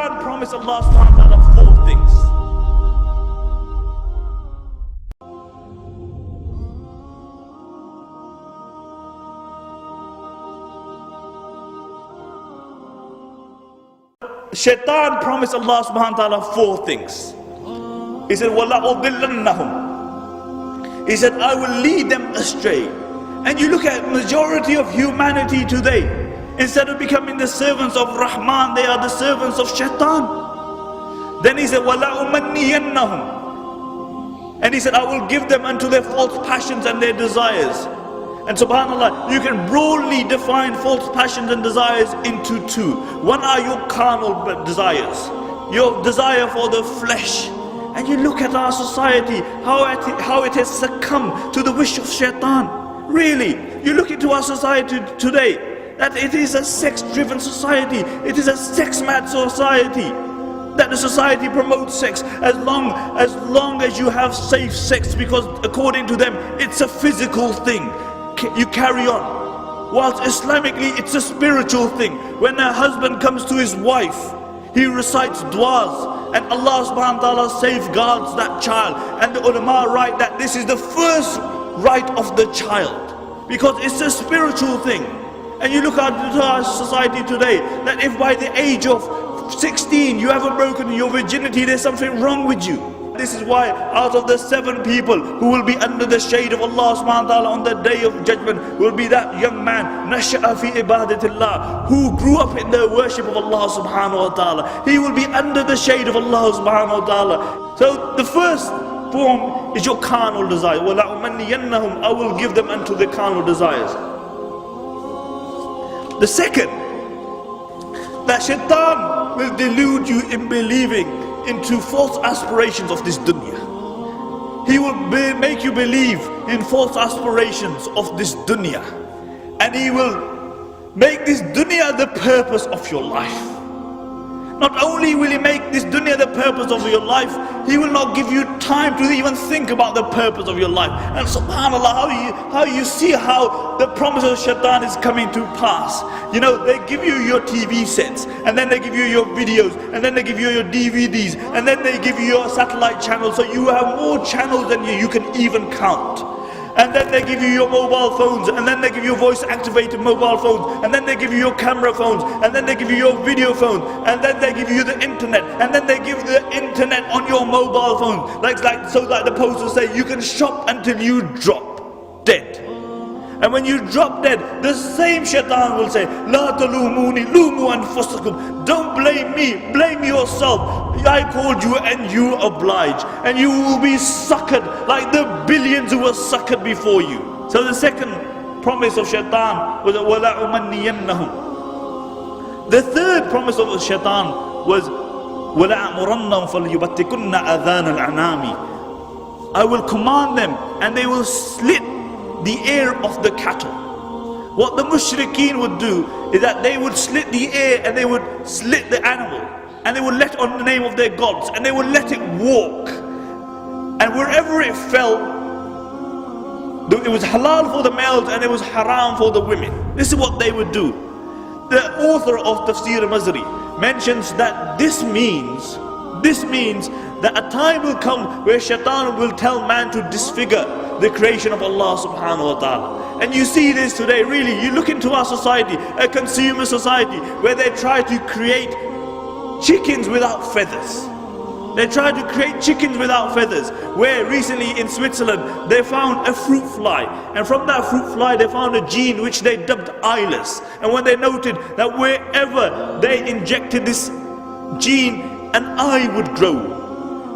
Shaytaan promised Allah subhanahu wa ta'ala 4 things. Shaytaan promised Allah subhanahu wa ta'ala 4 things. He said, وَلَا أُضِلَّنَّهُمْ. He said, I will lead them astray. And you look at majority of humanity today, instead of becoming the servants of Rahman, they are the servants of Shaytaan. Then he said, وَلَا أُمَنِّيَنَّهُمْ. And he said, I will give them unto their false passions and their desires. And subhanAllah, you can broadly define false passions and desires into 2. One are your carnal desires, your desire for the flesh. And you look at our society, how it has succumbed to the wish of Shaytaan. Really, you look into our society today, that it is a sex-driven society, it is a sex-mad society. That the society promotes sex as long as you have safe sex, because according to them, it's a physical thing. You carry on. Whilst Islamically it's a spiritual thing. When a husband comes to his wife, he recites du'as, and Allah subhanahu wa ta'ala safeguards that child. And the ulama write that this is the first right of the child, because it's a spiritual thing. And you look at our society today, that if by the age of 16 you haven't broken your virginity, there's something wrong with you. This is why out of the 7 people who will be under the shade of Allah subhanahu wa ta'ala on the day of judgment will be that young man, Nasha'a fi ibadatillah, who grew up in the worship of Allah subhanahu wa ta'ala. He will be under the shade of Allah subhanahu wa ta'ala. So the first form is your carnal desire. وَلَا أُمَنِّيَنَّهُمْ. I will give them unto the carnal desires. The second, that Shaytaan will delude you in believing into false aspirations of this dunya. He will make you believe in false aspirations of this dunya, and he will make this dunya the purpose of your life. Not only will he make this dunya the purpose of your life, he will not give you time to even think about the purpose of your life. And subhanAllah, how you see how the promise of Shaytaan is coming to pass. You know, they give you your TV sets, and then they give you your videos, and then they give you your DVDs, and then they give you your satellite channels, so you have more channels than you can even count. And then they give you your mobile phones, and then they give you voice activated mobile phones, and then they give you your camera phones, and then they give you your video phones, and then they give you the internet, and then they give the internet on your mobile phone. So like the posters say, you can shop until you drop dead. And when you drop dead, the same Shaytaan will say, La talumuni, lumu anfusakum. Don't blame me, blame yourself. I called you and you oblige. And you will be suckered like the billions who were suckered before you. So the second promise of Shaytaan was, وَلَا أُمَنِّيَنَّهُمْ. The third promise of Shaytaan was, وَلَا أَمُرَنَّهُمْ فَلْيُبَتِّكُنَّ أَذَانَ الْأَنَامِ. I will command them, and they will slit the ear of the cattle. What the mushrikeen would do is that they would slit the ear, and they would slit the animal, and they would let on the name of their gods, and they would let it walk, and wherever it fell, it was halal for the males and it was haram for the women. This is what they would do. The author of Tafsir Mazri mentions that this means that a time will come where Shaytaan will tell man to disfigure the creation of Allah subhanahu wa ta'ala. And you see this today, really. You look into our society, a consumer society, where they try to create chickens without feathers. They try to create chickens without feathers. Where recently in Switzerland, they found a fruit fly. And from that fruit fly, they found a gene which they dubbed eyeless. And when they noted that wherever they injected this gene, an eye would grow.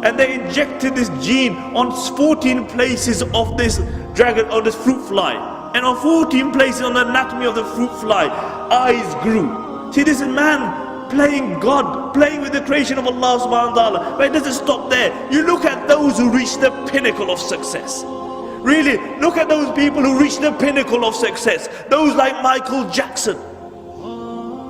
And they injected this gene on 14 places of this dragon, or this fruit fly. And on 14 places on the anatomy of the fruit fly, eyes grew. See, this is man playing God, playing with the creation of Allah subhanahu wa ta'ala. But it doesn't stop there. You look at those who reach the pinnacle of success. Really, look at those people who reach the pinnacle of success. Those like Michael Jackson.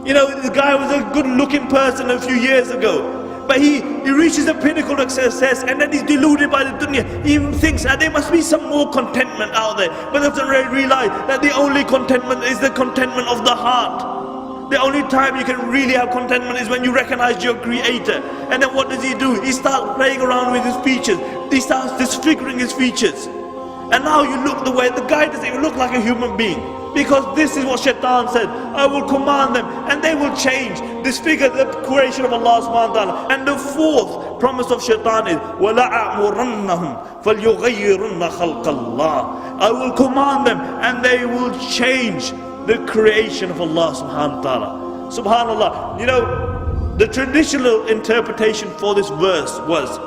You know, the guy was a good looking person a few years ago. But he reaches the pinnacle of success, and then he's deluded by the dunya. He even thinks that there must be some more contentment out there. But doesn't realize that the only contentment is the contentment of the heart. The only time you can really have contentment is when you recognize your creator. And then what does he do? He starts playing around with his features. He starts disfiguring his features. And now you look the way, the guy doesn't even look like a human being. Because this is what Shaytaan said, I will command them and they will change, disfigure the creation of Allah subhanahu wa ta'ala. And the fourth promise of Shaytaan is, وَلَأَعْمُرَنَّهُمْ فَلْيُغَيِّرُنَّ خَلْقَ اللَّهِ. I will command them and they will change the creation of Allah subhanahu wa ta'ala. Subhanallah, you know, the traditional interpretation for this verse was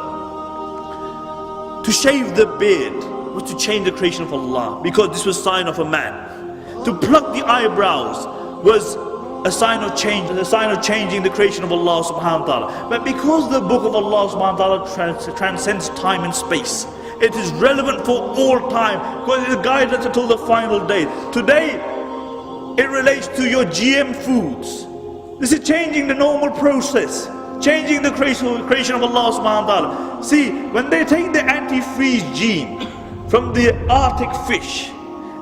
to shave the beard was to change the creation of Allah, because this was a sign of a man. To pluck the eyebrows was a sign of change, a sign of changing the creation of Allah subhanahu wa ta'ala. But because the book of Allah subhanahu wa ta'ala transcends time and space, it is relevant for all time, because it guides us until the final day. Today, it relates to your GM foods. This is changing the normal process, changing the creation of Allah subhanahu wa ta'ala. See, when they take the antifreeze gene from the Arctic fish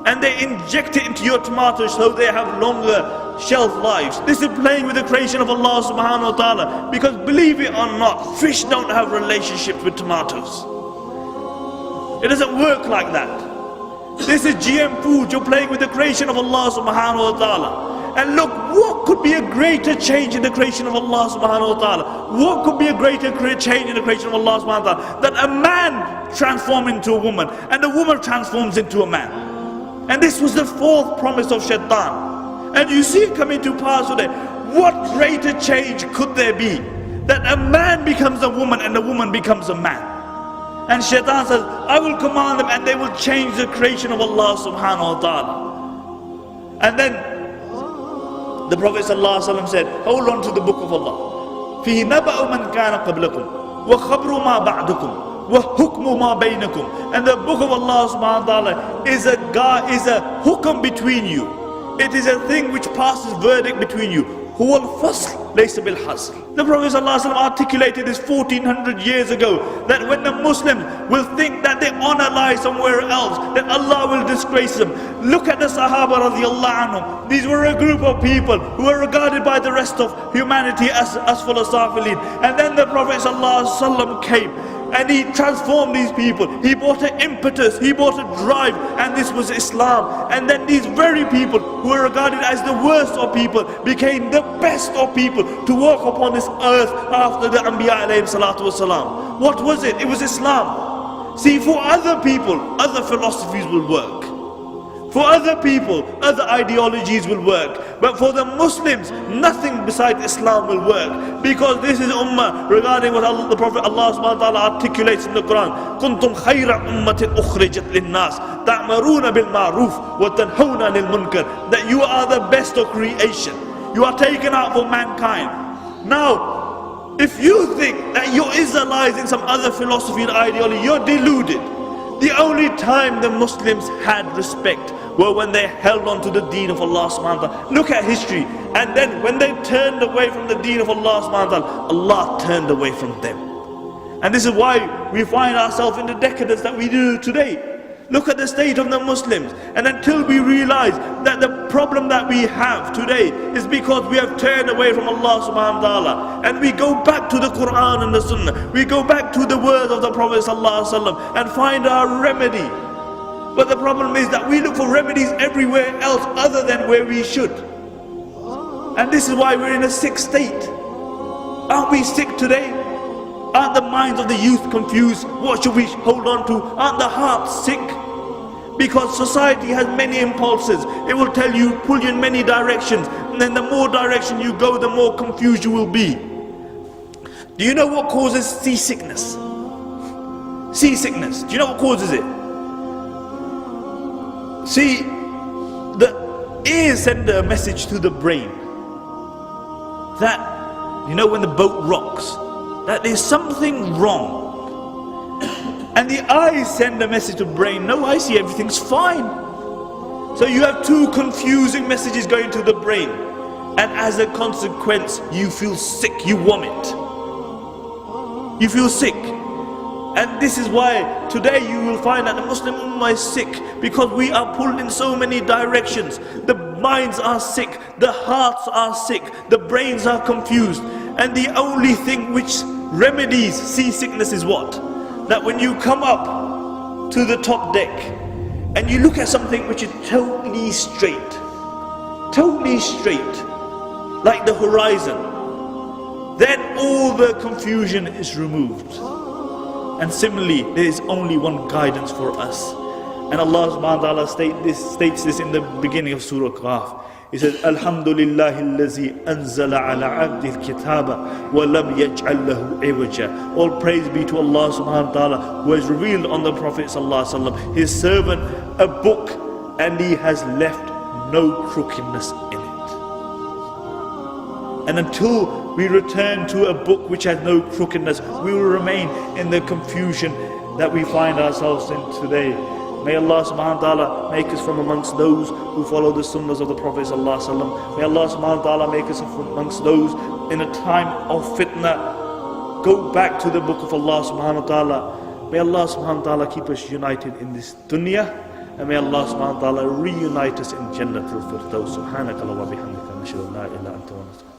and they inject it into your tomatoes so they have longer shelf lives, this is playing with the creation of Allah subhanahu wa ta'ala. Because believe it or not, fish don't have relationships with tomatoes. It doesn't work like that. This is GM food. You're playing with the creation of Allah subhanahu wa ta'ala. And look, what could be a greater change in the creation of Allah subhanahu wa ta'ala? What could be a greater change in the creation of Allah subhanahu wa ta'ala? That a man transforms into a woman and a woman transforms into a man. And this was the fourth promise of Shaytaan. And you see it coming to pass today. What greater change could there be? That a man becomes a woman and a woman becomes a man. And Shaytaan says, I will command them and they will change the creation of Allah subhanahu wa ta'ala. And then the Prophet ﷺ said, hold on to the book of Allah. فِي نَبَأُ مَنْ كَانَ قَبْلَكُمْ وَخَبْرُ مَا بَعْدُكُمْ وَحُكْمُ مَا بَيْنَكُمْ. And the book of Allah subhanahu wa ta'ala is a hukm between you. It is a thing which passes verdict between you. هُوَ الْفَصْلِ لَيْسَ بِالْحَصْلِ. The Prophet ﷺ articulated this 1400 years ago, that when the Muslims will think that their honor lies somewhere else, that Allah will disgrace them. Look at the Sahaba radiallahu anhum. These were a group of people who were regarded by the rest of humanity as asfal as-safilin. And then the Prophet ﷺ came and he transformed these people. He brought an impetus, he brought a drive, and this was Islam. And then these very people who were regarded as the worst of people became the best of people to walk upon this earth after the Anbiya alayhi salatu wasalam. What was it? It was Islam. See, for other people, other philosophies will work. For other people, other ideologies will work. But for the Muslims, nothing besides Islam will work. Because this is ummah regarding what the Prophet Allah subhanahu wa ta'ala articulates in the Quran. كُنْتُمْ خَيْرَ أُمَّةٍ أُخْرِجَتْ لِلنَّاسِ تَأْمَرُونَ بِالْمَعْرُوفِ وَتَنْهَوْنَ لِلْمُنْكَرِ. That you are the best of creation. You are taken out for mankind. Now, if you think that your Israelites in some other philosophy and ideology, you're deluded. The only time the Muslims had respect were when they held on to the deen of Allah subhanahu wa ta'ala. Look at history. And then when they turned away from the deen of Allah subhanahu wa ta'ala, Allah turned away from them. And this is why we find ourselves in the decadence that we do today. Look at the state of the Muslims. And until we realize that the problem that we have today is because we have turned away from Allah subhanahu wa ta'ala, and we go back to the Quran and the Sunnah, we go back to the words of the Prophet sallallahu alaihi wasallam and find our remedy. But the problem is that we look for remedies everywhere else other than where we should. And this is why we're in a sick state. Aren't we sick today? Aren't the minds of the youth confused? What should we hold on to? Aren't the hearts sick? Because society has many impulses. It will tell you, pull you in many directions. And then the more direction you go, the more confused you will be. Do you know what causes seasickness? Seasickness. Do you know what causes it? See, the ears send a message to the brain that, you know, when the boat rocks, that there's something wrong. And the eyes send a message to the brain, no, I see everything's fine. So you have two confusing messages going to the brain. And as a consequence, you feel sick, you vomit. You feel sick. And this is why today you will find that the Muslim Ummah is sick, because we are pulled in so many directions. The minds are sick, the hearts are sick, the brains are confused. And the only thing which remedies seasickness is what? That when you come up to the top deck and you look at something which is totally straight, like the horizon, then all the confusion is removed. And similarly, there is only one guidance for us. And Allah subhanahu wa ta'ala states this in the beginning of Surah Qaf. He says, Alhamdulillahi allazi anzala ala abdi al-kitaba wa lam yaj'al lahu iwaja. All praise be to Allah subhanahu wa ta'ala, who has revealed on the Prophet sallallahu alaihi wasallam, his servant, a book, and he has left no crookedness in it. And until we return to a book which has no crookedness, we will remain in the confusion that we find ourselves in today. May Allah subhanahu wa ta'ala make us from amongst those who follow the sunnahs of the Prophet sallallahu alaihi wasallam. May Allah subhanahu wa ta'ala make us from amongst those in a time of fitna. Go back to the book of Allah subhanahu wa ta'ala. May Allah subhanahu wa ta'ala keep us united in this dunya. And may Allah subhanahu wa ta'ala reunite us in Jannatul Firdaus. Subhanaka wa bihamdika nashhadu an la ilaha illa anta wa nastaghfiruka.